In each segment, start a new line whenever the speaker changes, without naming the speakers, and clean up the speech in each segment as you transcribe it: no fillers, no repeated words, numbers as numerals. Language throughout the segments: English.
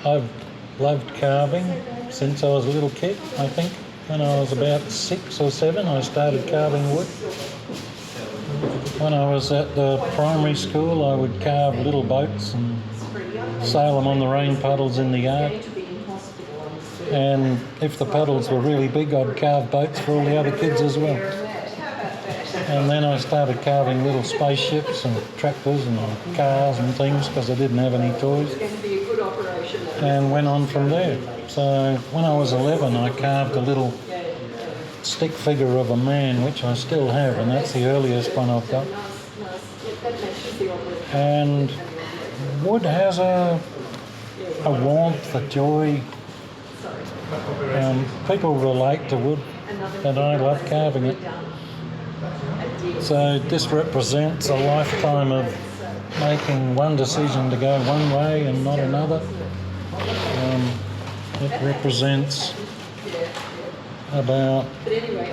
I've loved carving since I was a little kid. I think when I was about 6 or 7 I started carving wood. When I was at the primary school I would carve little boats and sail them on the rain puddles in the yard. And if the puddles were really big I'd carve boats for all the other kids as well. And then I started carving little spaceships and tractors and cars and things because I didn't have any toys. And went on from there. So when I was 11 I carved a little stick figure of a man, which I still have, and that's the earliest one I've got. And wood has a warmth, a joy. People relate to wood, and I love carving it. So this represents a lifetime of making one decision to go one way and not another. It represents about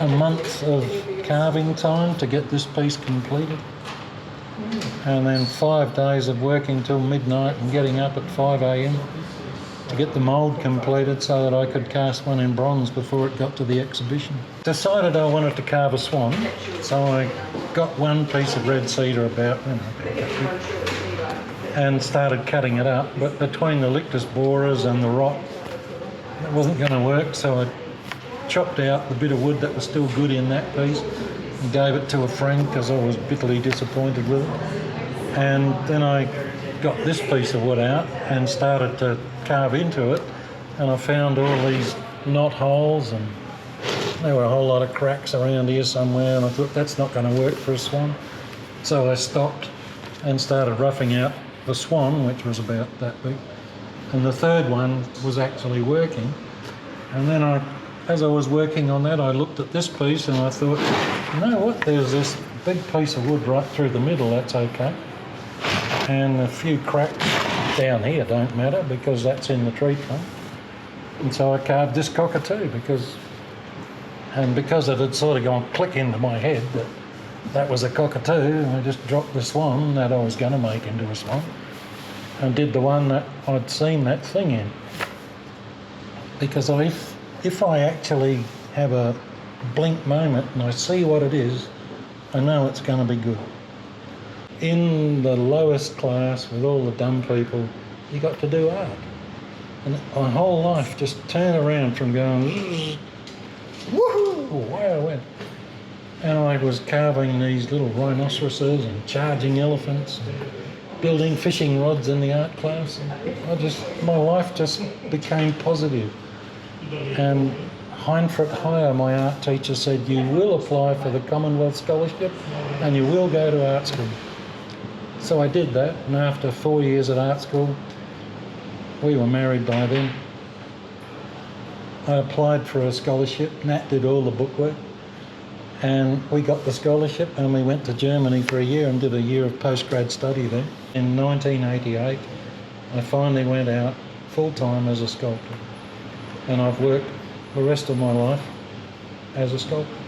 a month of carving time to get this piece completed, and then 5 days of working till midnight and getting up at 5 a.m. to get the mould completed so that I could cast one in bronze before it got to the exhibition. Decided I wanted to carve a swan, so I got one piece of red cedar about, and started cutting it up, but between the lictus borers and the rot it wasn't going to work, so I chopped out the bit of wood that was still good in that piece and gave it to a friend because I was bitterly disappointed with it. And then I got this piece of wood out and started to carve into it, and I found all these knot holes, and there were a whole lot of cracks around here somewhere, and I thought that's not going to work for a swan. So I stopped and started roughing out the swan, which was about that big, and the third one was actually working. And then as I was working on that, I looked at this piece and I thought, you know what, there's this big piece of wood right through the middle, that's okay. And a few cracks down here don't matter because that's in the tree trunk. And so I carved this cockatoo because it had sort of gone click into my head that was a cockatoo, and I just dropped the swan that I was going to make into a swan and did the one that I'd seen that thing in. Because if I actually have a blink moment and I see what it is, I know it's going to be good. In the lowest class with all the dumb people, you got to do art. And my whole life just turned around from going, woohoo, away I went. And I was carving these little rhinoceroses and charging elephants, and building fishing rods in the art class. And my life just became positive. And Heinfried Heyer, my art teacher, said, you will apply for the Commonwealth Scholarship and you will go to art school. So I did that, and after 4 years at art school, we were married by then. I applied for a scholarship. Nat did all the bookwork, and we got the scholarship, and we went to Germany for a year and did a year of postgrad study there. In 1988, I finally went out full-time as a sculptor, and I've worked the rest of my life as a sculptor.